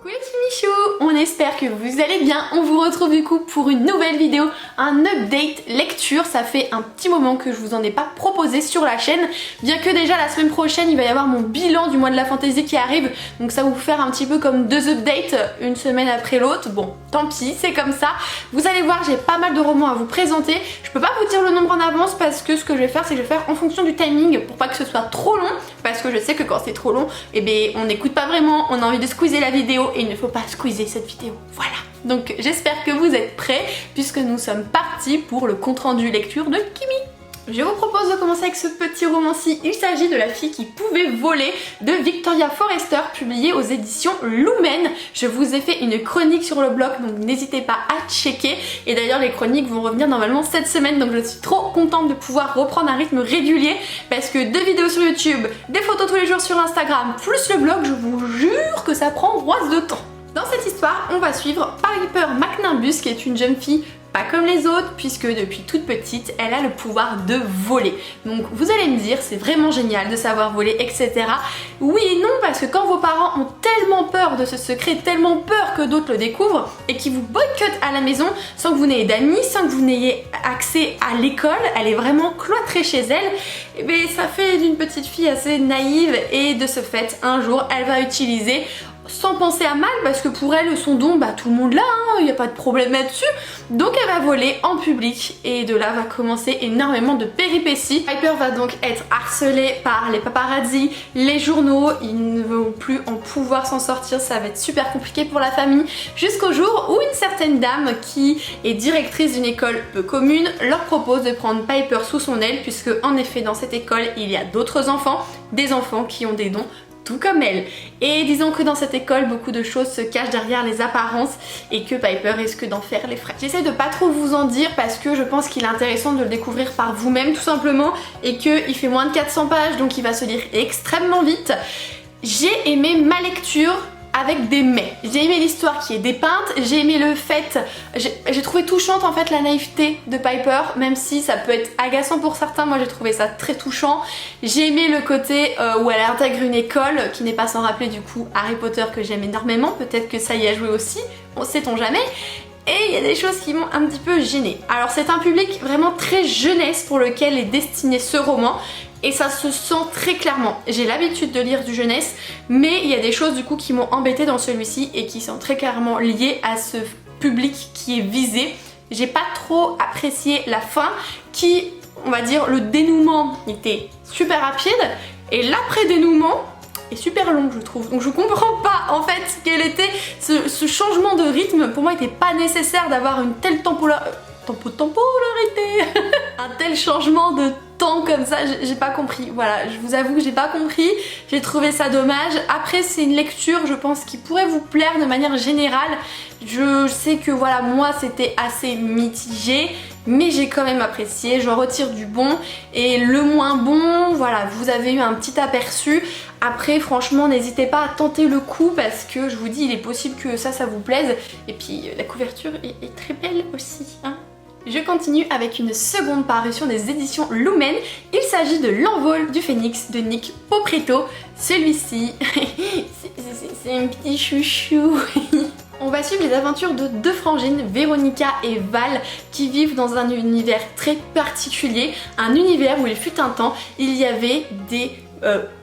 Coucou les petits michous, on espère que vous allez bien. On vous retrouve du coup pour une nouvelle vidéo, un update lecture. Ça fait un petit moment que je vous en ai pas proposé sur la chaîne, bien que déjà la semaine prochaine il va y avoir mon bilan du mois de la fantaisie qui arrive, donc ça va vous faire un petit peu comme deux updates une semaine après l'autre. Bon, tant pis, c'est comme ça. Vous allez voir, j'ai pas mal de romans à vous présenter. Je peux pas vous dire le nombre en avance parce que ce que je vais faire, c'est que je vais faire en fonction du timing pour pas que ce soit trop long, parce que je sais que quand c'est trop long, eh ben on n'écoute pas vraiment, on a envie de squeezer la vidéo et il ne faut pas squeezer cette vidéo. Voilà. Donc j'espère que vous êtes prêts puisque nous sommes partis pour le compte-rendu lecture de Kimi. Je vous propose de commencer avec ce petit roman-ci. Il s'agit de La fille qui pouvait voler de Victoria Forrester, publié aux éditions Lumen. Je vous ai fait une chronique sur le blog, donc n'hésitez pas à checker. Et d'ailleurs les chroniques vont revenir normalement cette semaine, donc je suis trop contente de pouvoir reprendre un rythme régulier parce que 2 vidéos sur YouTube, des photos tous les jours sur Instagram, plus le blog, je vous jure que ça prend roise de temps. Dans cette histoire, on va suivre Piper McNimbus qui est une jeune fille pas comme les autres, puisque depuis toute petite, elle a le pouvoir de voler. Donc vous allez me dire, c'est vraiment génial de savoir voler, etc. Oui et non, parce que quand vos parents ont tellement peur de ce secret, tellement peur que d'autres le découvrent, et qui vous boycottent à la maison, sans que vous n'ayez d'amis, sans que vous n'ayez accès à l'école, elle est vraiment cloîtrée chez elle, et bien ça fait d'une petite fille assez naïve, et de ce fait, un jour, elle va utiliser, sans penser à mal, parce que pour elle son don, bah tout le monde l'a, il n'y a pas de problème là-dessus, donc elle va voler en public et de là va commencer énormément de péripéties. Piper va donc être harcelée par les paparazzi, les journaux, ils ne vont plus en pouvoir s'en sortir, ça va être super compliqué pour la famille, jusqu'au jour où une certaine dame qui est directrice d'une école peu commune leur propose de prendre Piper sous son aile, puisque en effet dans cette école il y a d'autres enfants, des enfants qui ont des dons tout comme elle. Et disons que dans cette école, beaucoup de choses se cachent derrière les apparences et que Piper risque d'en faire les frais. J'essaie de pas trop vous en dire parce que je pense qu'il est intéressant de le découvrir par vous-même tout simplement et qu'il fait moins de 400 pages donc il va se lire extrêmement vite. J'ai aimé ma lecture avec des mais. J'ai aimé l'histoire qui est dépeinte, j'ai aimé le fait, j'ai trouvé touchante en fait la naïveté de Piper, même si ça peut être agaçant pour certains, moi j'ai trouvé ça très touchant. J'ai aimé le côté où elle intègre une école, qui n'est pas sans rappeler du coup Harry Potter que j'aime énormément, peut-être que ça y a joué aussi, on sait-on jamais. Et il y a des choses qui m'ont un petit peu gênée. Alors c'est un public vraiment très jeunesse pour lequel est destiné ce roman. Et ça se sent très clairement. J'ai l'habitude de lire du jeunesse, mais il y a des choses du coup qui m'ont embêtée dans celui-ci et qui sont très clairement liées à ce public qui est visé. J'ai pas trop apprécié la fin qui, on va dire, le dénouement était super rapide et l'après-dénouement est super long je trouve. Donc je comprends pas en fait quel était ce changement de rythme. Pour moi il n'était pas nécessaire d'avoir une telle temporalité. Un tel changement de temps comme ça, j'ai pas compris. Voilà, je vous avoue que j'ai pas compris, j'ai trouvé ça dommage. Après c'est une lecture je pense qui pourrait vous plaire de manière générale. Je sais que voilà, moi c'était assez mitigé, mais j'ai quand même apprécié, j'en retire du bon. Et le moins bon, voilà, vous avez eu un petit aperçu. Après franchement n'hésitez pas à tenter le coup parce que je vous dis il est possible que ça vous plaise. Et puis la couverture est très belle aussi, hein. Je continue avec une seconde parution des éditions Lumen. Il s'agit de L'envol du phénix de Nick Popretto. Celui-ci, c'est un petit chouchou. On va suivre les aventures de deux frangines, Véronica et Val, qui vivent dans un univers très particulier. Un univers où il fut un temps, il y avait des...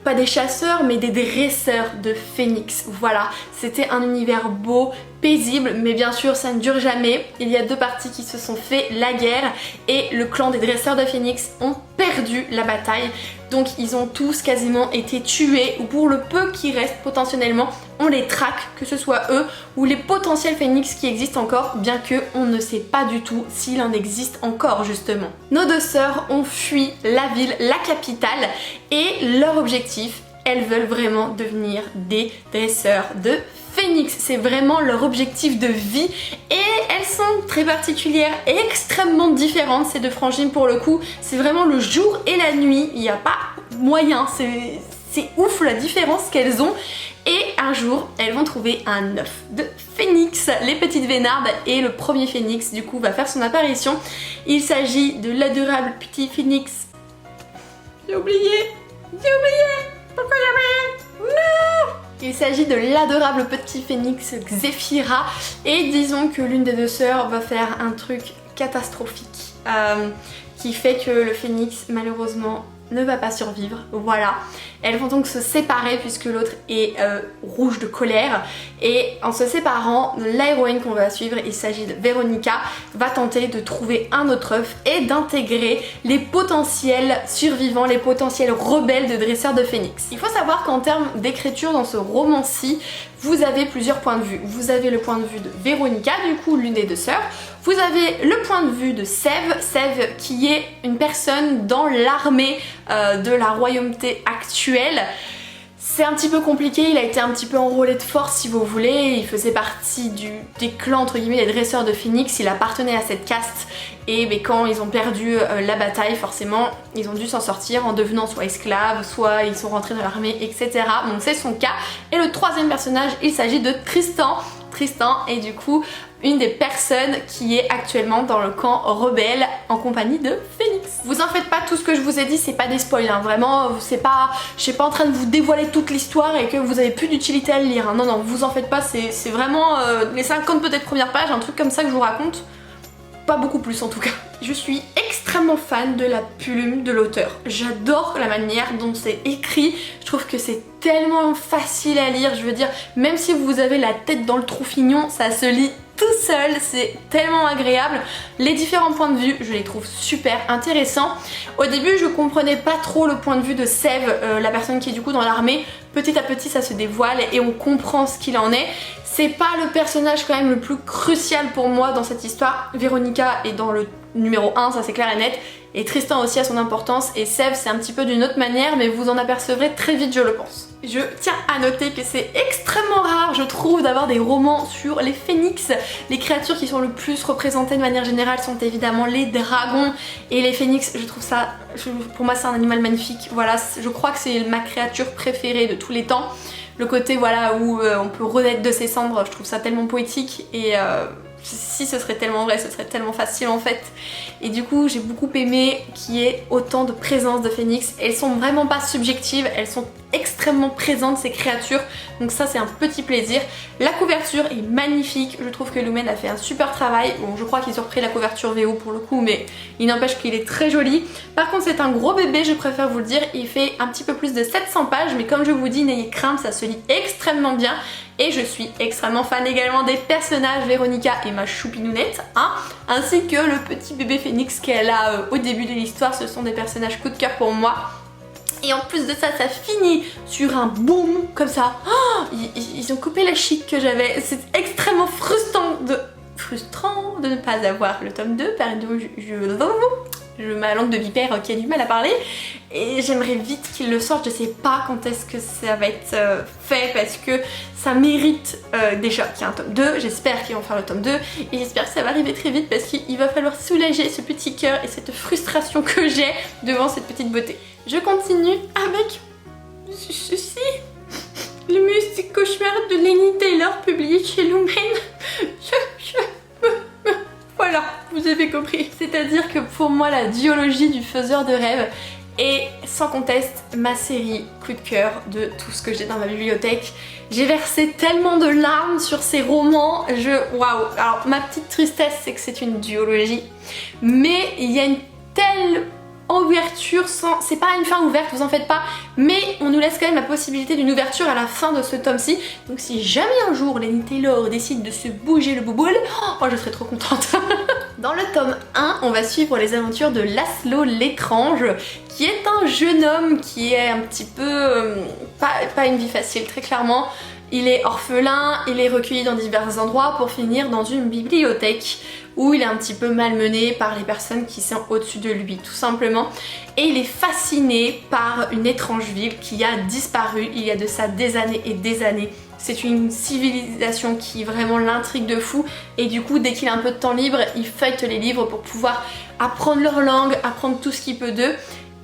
pas des chasseurs mais des dresseurs de phénix. Voilà, c'était un univers beau, paisible, mais bien sûr ça ne dure jamais. Il y a deux parties qui se sont fait la guerre et le clan des dresseurs de phénix ont perdu la bataille. Donc ils ont tous quasiment été tués, ou pour le peu qui reste potentiellement, on les traque, que ce soit eux ou les potentiels phénix qui existent encore, bien que on ne sait pas du tout s'il en existe encore justement. Nos deux sœurs ont fui la ville, la capitale, et leur objectif, elles veulent vraiment devenir des dresseurs de phénix. C'est vraiment leur objectif de vie et elles sont très particulières et extrêmement différentes ces deux frangines pour le coup. C'est vraiment le jour et la nuit, il n'y a pas moyen, c'est ouf la différence qu'elles ont. Et un jour, elles vont trouver un œuf de phénix, les petites vénardes, et le premier phénix du coup va faire son apparition. Il s'agit de l'adorable petit phénix. J'ai oublié. Pourquoi j'ai oublié? Non. Il s'agit de l'adorable petit phénix Xéphira et disons que l'une des deux sœurs va faire un truc catastrophique qui fait que le phénix malheureusement ne va pas survivre, voilà. Elles vont donc se séparer puisque l'autre est rouge de colère et en se séparant, l'héroïne qu'on va suivre, il s'agit de Véronica, va tenter de trouver un autre œuf et d'intégrer les potentiels survivants, les potentiels rebelles de dresseurs de phénix. Il faut savoir qu'en termes d'écriture dans ce roman-ci, vous avez plusieurs points de vue. Vous avez le point de vue de Véronica, du coup l'une des deux sœurs. Vous avez le point de vue de Sève, Sève qui est une personne dans l'armée de la royauté actuelle. C'est un petit peu compliqué, il a été un petit peu enrôlé de force si vous voulez, il faisait partie des clans entre guillemets des dresseurs de phénix, il appartenait à cette caste et quand ils ont perdu la bataille forcément ils ont dû s'en sortir en devenant soit esclaves, soit ils sont rentrés dans l'armée etc. Donc c'est son cas. Et le troisième personnage il s'agit de Tristan. Tristan est du coup une des personnes qui est actuellement dans le camp rebelle en compagnie de Phénix. Vous en faites pas, tout ce que je vous ai dit c'est pas des spoils, hein. Vraiment c'est pas, je suis pas en train de vous dévoiler toute l'histoire et que vous avez plus d'utilité à le lire, hein. Non non, vous en faites pas, c'est vraiment les 50 peut-être premières pages, un truc comme ça que je vous raconte. Pas beaucoup plus en tout cas. Je suis extrêmement fan de la plume de l'auteur. J'adore la manière dont c'est écrit. Je trouve que c'est tellement facile à lire. Je veux dire, même si vous avez la tête dans le trou-fignon, ça se lit tout seul. C'est tellement agréable. Les différents points de vue, je les trouve super intéressants. Au début, je comprenais pas trop le point de vue de Sève, la personne qui est du coup dans l'armée. Petit à petit, ça se dévoile et on comprend ce qu'il en est. C'est pas le personnage quand même le plus crucial pour moi dans cette histoire. Véronica est dans le numéro 1, ça c'est clair et net. Et Tristan aussi a son importance. Et Sève c'est un petit peu d'une autre manière, mais vous en apercevrez très vite je le pense. Je tiens à noter que c'est extrêmement rare, je trouve, d'avoir des romans sur les phénix. Les créatures qui sont le plus représentées de manière générale sont évidemment les dragons. Et les phénix, je trouve ça, pour moi c'est un animal magnifique. Voilà, je crois que c'est ma créature préférée de tous les temps. Le côté voilà où on peut renaître de ses cendres, je trouve ça tellement poétique et si ce serait tellement vrai, ce serait tellement facile en fait. Et du coup j'ai beaucoup aimé qu'il y ait autant de présence de phénix. Elles sont vraiment pas subjectives, elles sont extrêmement présentes ces créatures, donc ça c'est un petit plaisir. La couverture est magnifique, je trouve que Lumen a fait un super travail. Bon, je crois qu'ils ont repris la couverture VO pour le coup, mais il n'empêche qu'il est très joli. Par contre c'est un gros bébé, je préfère vous le dire, il fait un petit peu plus de 700 pages, mais comme je vous dis, n'ayez crainte, ça se lit extrêmement bien. Et je suis extrêmement fan également des personnages, Véronica et ma choupinounette, hein, ainsi que le petit bébé phénix qu'elle a au début de l'histoire. Ce sont des personnages coup de cœur pour moi. Et en plus de ça, ça finit sur un boom comme ça. Oh, ils ont coupé la chic que j'avais. C'est extrêmement frustrant de ne pas avoir le tome 2. Pardon, ma langue de vipère qui a du mal à parler. Et j'aimerais vite qu'ils le sortent. Je sais pas quand est-ce que ça va être fait parce que ça mérite déjà qu'il y ait un tome 2. J'espère qu'ils vont faire le tome 2 et j'espère que ça va arriver très vite parce qu'il va falloir soulager ce petit cœur et cette frustration que j'ai devant cette petite beauté. Je continue avec ceci. Le mystique cauchemar de Laini Taylor publié chez Lumen. Voilà, vous avez compris. C'est-à-dire que pour moi, la duologie du faiseur de rêves est sans conteste ma série coup de cœur de tout ce que j'ai dans ma bibliothèque. J'ai versé tellement de larmes sur ces romans, waouh. Alors ma petite tristesse c'est que c'est une duologie, mais il y a une telle ouverture sans... C'est pas une fin ouverte, vous en faites pas, mais on nous laisse quand même la possibilité d'une ouverture à la fin de ce tome-ci. Donc si jamais un jour Laini Taylor décide de se bouger le bouboule, oh, je serais trop contente. Dans le tome 1, on va suivre les aventures de Laszlo l'étrange, qui est un jeune homme qui est un petit peu... pas une vie facile, très clairement. Il est orphelin, il est recueilli dans divers endroits pour finir dans une bibliothèque où il est un petit peu malmené par les personnes qui sont au-dessus de lui, tout simplement. Et il est fasciné par une étrange ville qui a disparu il y a de ça des années et des années. C'est une civilisation qui vraiment l'intrigue de fou et du coup dès qu'il a un peu de temps libre, il feuillete les livres pour pouvoir apprendre leur langue, apprendre tout ce qu'il peut d'eux.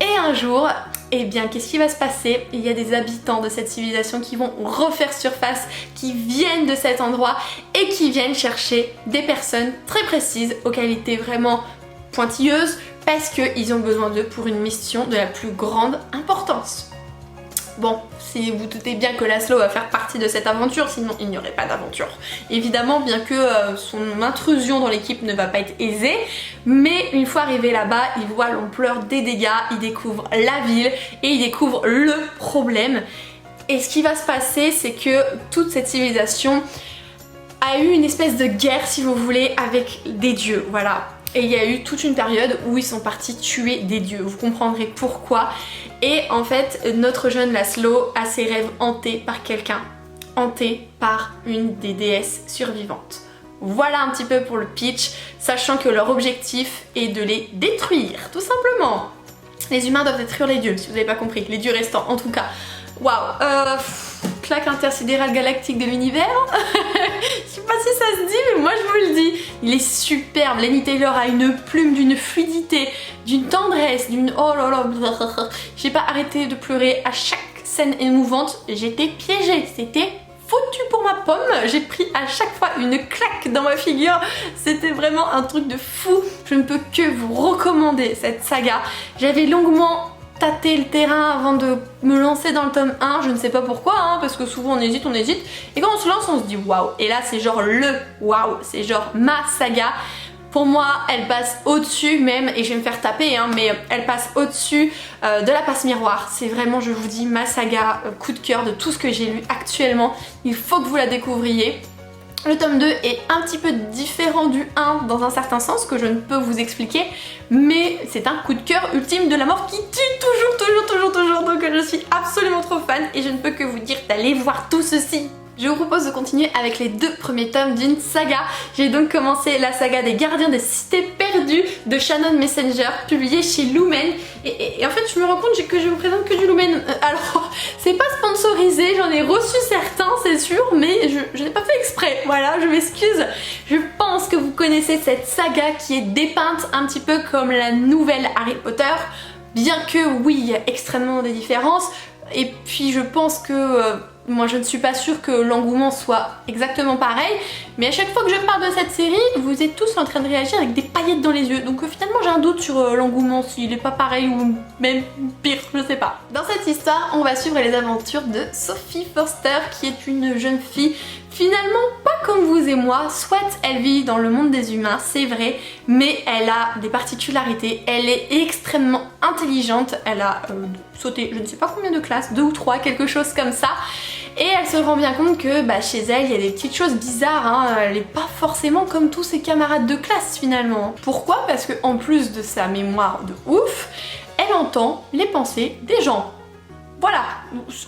Et un jour, eh bien qu'est-ce qui va se passer? Il y a des habitants de cette civilisation qui vont refaire surface, qui viennent de cet endroit et qui viennent chercher des personnes très précises, aux qualités vraiment pointilleuses, parce qu'ils ont besoin d'eux pour une mission de la plus grande importance. Bon, si vous doutez bien que Laszlo va faire partie de cette aventure, sinon il n'y aurait pas d'aventure. Évidemment, bien que son intrusion dans l'équipe ne va pas être aisée, mais une fois arrivé là-bas, il voit l'ampleur des dégâts, il découvre la ville et il découvre le problème. Et ce qui va se passer, c'est que toute cette civilisation a eu une espèce de guerre, si vous voulez, avec des dieux, voilà. Et il y a eu toute une période où ils sont partis tuer des dieux, vous comprendrez pourquoi. Et en fait, notre jeune Laszlo a ses rêves hantés par quelqu'un, hanté par une des déesses survivantes. Voilà un petit peu pour le pitch, sachant que leur objectif est de les détruire, tout simplement. Les humains doivent détruire les dieux, si vous n'avez pas compris, les dieux restants en tout cas. Waouh, claque intersidérale galactique de l'univers. Je sais pas si ça se dit, mais moi je vous le dis. Il est superbe. Lenny Taylor a une plume d'une fluidité, d'une tendresse, d'une... Oh là là. J'ai pas arrêté de pleurer à chaque scène émouvante. J'étais piégée. C'était foutu pour ma pomme. J'ai pris à chaque fois une claque dans ma figure. C'était vraiment un truc de fou. Je ne peux que vous recommander cette saga. J'avais longuement tâter le terrain avant de me lancer dans le tome 1, je ne sais pas pourquoi, hein, parce que souvent on hésite, et quand on se lance on se dit waouh, et là c'est genre le waouh, c'est genre ma saga. Pour moi, elle passe au-dessus même, et je vais me faire taper, hein, mais elle passe au-dessus de la passe miroir. C'est vraiment, je vous dis, ma saga coup de cœur de tout ce que j'ai lu actuellement. Il faut que vous la découvriez. Le tome 2 est un petit peu différent du 1 dans un certain sens que je ne peux vous expliquer, mais c'est un coup de cœur ultime de la mort qui tue toujours, donc je suis absolument trop fan et je ne peux que vous dire d'aller voir tout ceci. Je vous propose de continuer avec les 2 premiers tomes d'une saga. J'ai donc commencé la saga des Gardiens des Cités Perdues de Shannon Messenger, publiée chez Lumen. Et en fait, je me rends compte que je vous présente que du Lumen. Alors, c'est pas sponsorisé, j'en ai reçu certains, c'est sûr, mais je n'ai pas fait exprès. Voilà, je m'excuse. Je pense que vous connaissez cette saga qui est dépeinte un petit peu comme la nouvelle Harry Potter, bien que oui, il y a extrêmement des différences. Et puis je pense que moi je ne suis pas sûre que l'engouement soit exactement pareil, mais à chaque fois que je parle de cette série, vous êtes tous en train de réagir avec des paillettes dans les yeux, donc finalement j'ai un doute sur l'engouement, s'il est pas pareil ou même pire, je sais pas. Dans cette histoire, on va suivre les aventures de Sophie Forster, qui est une jeune fille finalement pas comme vous et moi. Soit elle vit dans le monde des humains, c'est vrai, mais elle a des particularités, elle est extrêmement intelligente, elle a sauté je ne sais pas combien de classes, 2 ou 3, quelque chose comme ça. Et elle se rend bien compte que chez elle, il y a des petites choses bizarres, hein. Elle n'est pas forcément comme tous ses camarades de classe finalement. Pourquoi? Parce qu'en plus de sa mémoire de ouf, elle entend les pensées des gens. Voilà,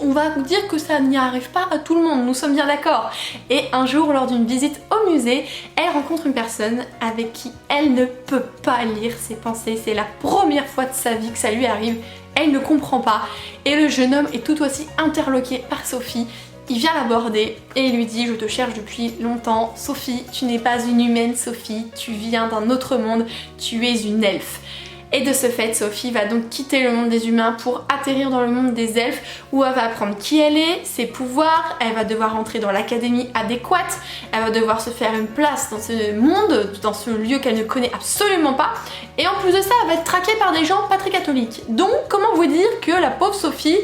on va dire que ça n'y arrive pas à tout le monde, nous sommes bien d'accord. Et un jour, lors d'une visite au musée, elle rencontre une personne avec qui elle ne peut pas lire ses pensées. C'est la première fois de sa vie que ça lui arrive. Elle ne comprend pas. Et le jeune homme est tout aussi interloqué par Sophie. Il vient l'aborder et lui dit: je te cherche depuis longtemps. Sophie, tu n'es pas une humaine, Sophie. Tu viens d'un autre monde. Tu es une elfe. Et de ce fait, Sophie va donc quitter le monde des humains pour atterrir dans le monde des elfes, où elle va apprendre qui elle est, ses pouvoirs, elle va devoir entrer dans l'académie adéquate, elle va devoir se faire une place dans ce monde, dans ce lieu qu'elle ne connaît absolument pas, et en plus de ça, elle va être traquée par des gens pas très catholiques. Donc, comment vous dire que la pauvre Sophie,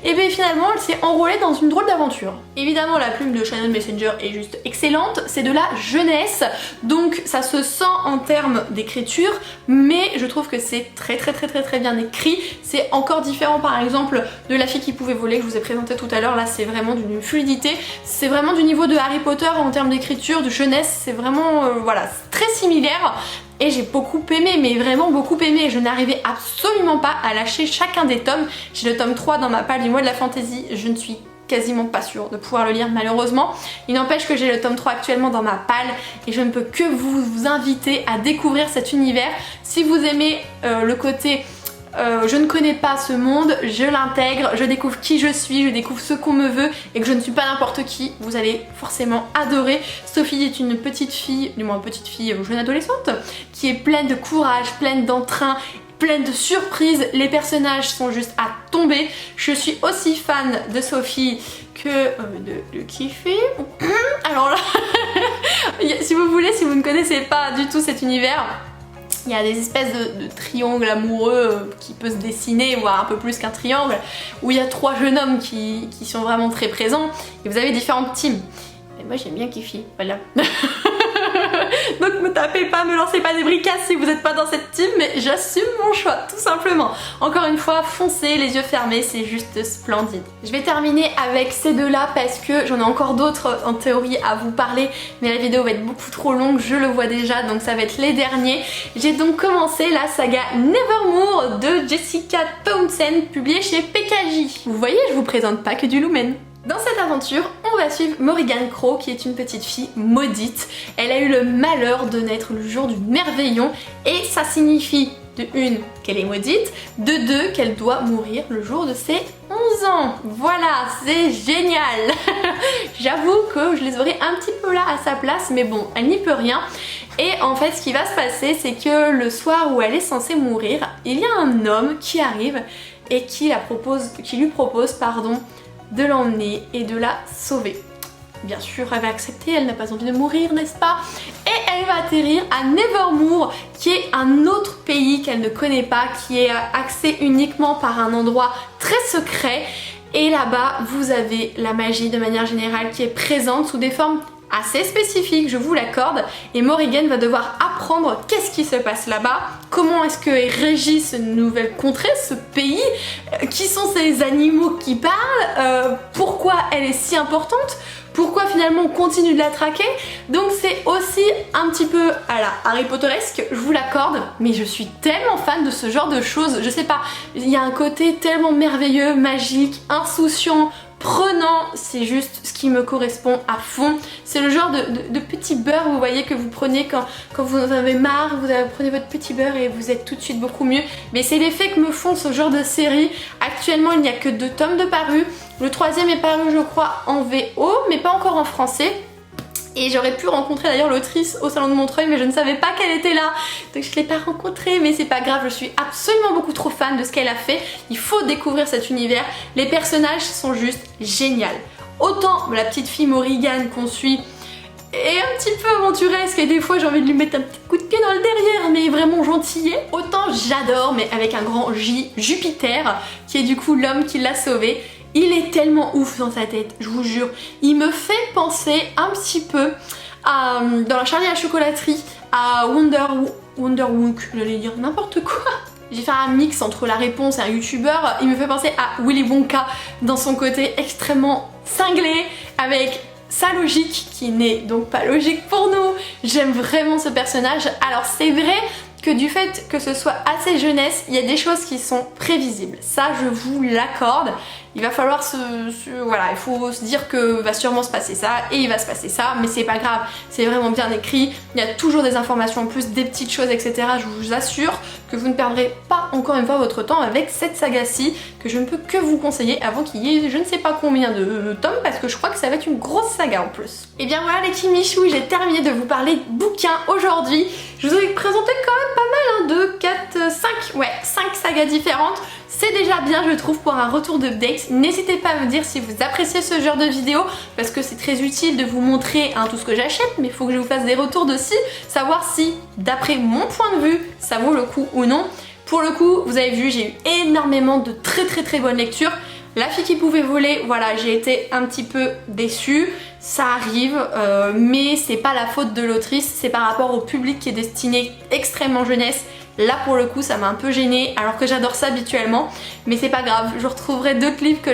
et bien finalement elle s'est enrôlée dans une drôle d'aventure. Évidemment la plume de Shannon Messenger est juste excellente, c'est de la jeunesse, donc ça se sent en termes d'écriture, mais je trouve que c'est très bien écrit. C'est encore différent par exemple de La fille qui pouvait voler que je vous ai présenté tout à l'heure. Là c'est vraiment d'une fluidité, c'est vraiment du niveau de Harry Potter en termes d'écriture, de jeunesse, c'est vraiment voilà, très similaire. Et j'ai beaucoup aimé, mais vraiment beaucoup aimé. Je n'arrivais absolument pas à lâcher chacun des tomes. J'ai le tome 3 dans ma palle du mois de la fantasy. Je ne suis quasiment pas sûre de pouvoir le lire malheureusement. Il n'empêche que j'ai le tome 3 actuellement dans ma palle et je ne peux que vous inviter à découvrir cet univers. Si vous aimez le côté je ne connais pas ce monde, je l'intègre, je découvre qui je suis, je découvre ce qu'on me veut et que je ne suis pas n'importe qui, vous allez forcément adorer. Sophie est une petite fille, du moins petite fille jeune adolescente, qui est pleine de courage, pleine d'entrain, pleine de surprises. Les personnages sont juste à tomber. Je suis aussi fan de Sophie que de Kiffer. Alors là, si vous voulez, si vous ne connaissez pas du tout cet univers, il y a des espèces de triangles amoureux qui peut se dessiner, voire un peu plus qu'un triangle, où il y a 3 jeunes hommes qui sont vraiment très présents, et vous avez différentes teams. Et moi j'aime bien Kifi, voilà. Donc me tapez pas, me lancez pas des bricasses si vous n'êtes pas dans cette team, mais j'assume mon choix, tout simplement. Encore une fois, foncez, les yeux fermés, c'est juste splendide. Je vais terminer avec ces deux-là parce que j'en ai encore d'autres en théorie à vous parler, mais la vidéo va être beaucoup trop longue, je le vois déjà, donc ça va être les derniers. J'ai donc commencé la saga Nevermore de Jessica Townsend, publiée chez PKJ. Vous voyez, je vous présente pas que du Lumen. Dans cette aventure, on va suivre Morrigan Crow qui est une petite fille maudite. Elle a eu le malheur de naître le jour du merveillon et ça signifie de 1 qu'elle est maudite, de 2 qu'elle doit mourir le jour de ses 11 ans. Voilà, c'est génial. J'avoue que je les aurais un petit peu là à sa place, mais bon, elle n'y peut rien. Et en fait, ce qui va se passer, c'est que le soir où elle est censée mourir, il y a un homme qui arrive et qui lui propose de l'emmener et de la sauver. Bien sûr, elle va accepter, elle n'a pas envie de mourir, n'est-ce pas? Et elle va atterrir à Nevermore, qui est un autre pays qu'elle ne connaît pas, qui est accès uniquement par un endroit très secret. Et là-bas, vous avez la magie de manière générale qui est présente sous des formes assez spécifique, je vous l'accorde, et Morrigan va devoir apprendre qu'est-ce qui se passe là-bas, comment est-ce que régit cette nouvelle contrée, ce pays, qui sont ces animaux qui parlent, pourquoi elle est si importante, pourquoi finalement on continue de la traquer. Donc c'est aussi un petit peu à la Harry Potteresque, je vous l'accorde, mais je suis tellement fan de ce genre de choses, je sais pas, il y a un côté tellement merveilleux, magique, insouciant, prenant, c'est juste ce qui me correspond à fond. C'est le genre de petit beurre, vous voyez, que vous prenez quand vous en avez marre, vous prenez votre petit beurre et vous êtes tout de suite beaucoup mieux. Mais c'est l'effet que me font ce genre de série. Actuellement, il n'y a que 2 tomes de parus. Le 3e est paru, je crois, en VO, mais pas encore en français. Et j'aurais pu rencontrer d'ailleurs l'autrice au salon de Montreuil, mais je ne savais pas qu'elle était là. Donc je ne l'ai pas rencontrée, mais c'est pas grave, je suis absolument beaucoup trop fan de ce qu'elle a fait. Il faut découvrir cet univers. Les personnages sont juste géniaux. Autant la petite fille Morrigan qu'on suit est un petit peu aventuresque et des fois j'ai envie de lui mettre un petit coup de pied dans le derrière, mais vraiment gentillet. Autant j'adore, mais avec un grand J, Jupiter, qui est du coup l'homme qui l'a sauvé. Il est tellement ouf dans sa tête, je vous jure. Il me fait penser un petit peu à, dans la Charlie à la chocolaterie, à Wonderwook, j'allais dire n'importe quoi. J'ai fait un mix entre la réponse et un youtubeur. Il me fait penser à Willy Wonka dans son côté extrêmement cinglé, avec sa logique qui n'est donc pas logique pour nous. J'aime vraiment ce personnage. Alors c'est vrai que du fait que ce soit assez jeunesse, il y a des choses qui sont prévisibles. Ça, je vous l'accorde. Il va falloir voilà, il faut se dire que va sûrement se passer ça et il va se passer ça, mais c'est pas grave, c'est vraiment bien écrit. Il y a toujours des informations en plus, des petites choses, etc. Je vous assure que vous ne perdrez pas encore une fois votre temps avec cette saga-ci, que je ne peux que vous conseiller avant qu'il y ait je ne sais pas combien de tomes, parce que je crois que ça va être une grosse saga en plus. Et bien voilà les Kimichou, j'ai terminé de vous parler de bouquins aujourd'hui. Je vous ai présenté quand même pas mal, hein, 2, 4, 5 sagas différentes. C'est déjà bien, je trouve, pour un retour d'update. N'hésitez pas à me dire si vous appréciez ce genre de vidéo, parce que c'est très utile de vous montrer tout ce que j'achète, mais il faut que je vous fasse des retours dessus, savoir si, d'après mon point de vue, ça vaut le coup ou non. Pour le coup, vous avez vu, j'ai eu énormément de très bonnes lectures. La fille qui pouvait voler, voilà, j'ai été un petit peu déçue, ça arrive, mais c'est pas la faute de l'autrice, c'est par rapport au public qui est destiné extrêmement jeunesse. Là pour le coup ça m'a un peu gênée, alors que j'adore ça habituellement, mais c'est pas grave, je retrouverai d'autres livres que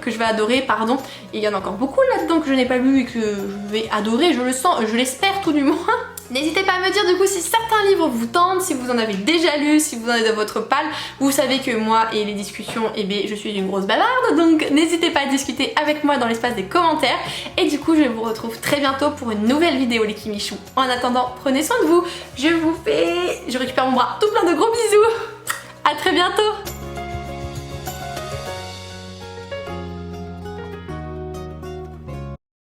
je vais adorer, pardon, et il y en a encore beaucoup là-dedans que je n'ai pas lu et que je vais adorer, je le sens, je l'espère tout du moins. N'hésitez pas à me dire du coup si certains livres vous tentent, si vous en avez déjà lu, si vous en êtes dans votre palle. Vous savez que moi et les discussions, eh bien, je suis une grosse bavarde, donc n'hésitez pas à discuter avec moi dans l'espace des commentaires. Et du coup je vous retrouve très bientôt pour une nouvelle vidéo les Kimichou. En attendant, prenez soin de vous, je récupère mon bras, tout plein de gros bisous. À très bientôt.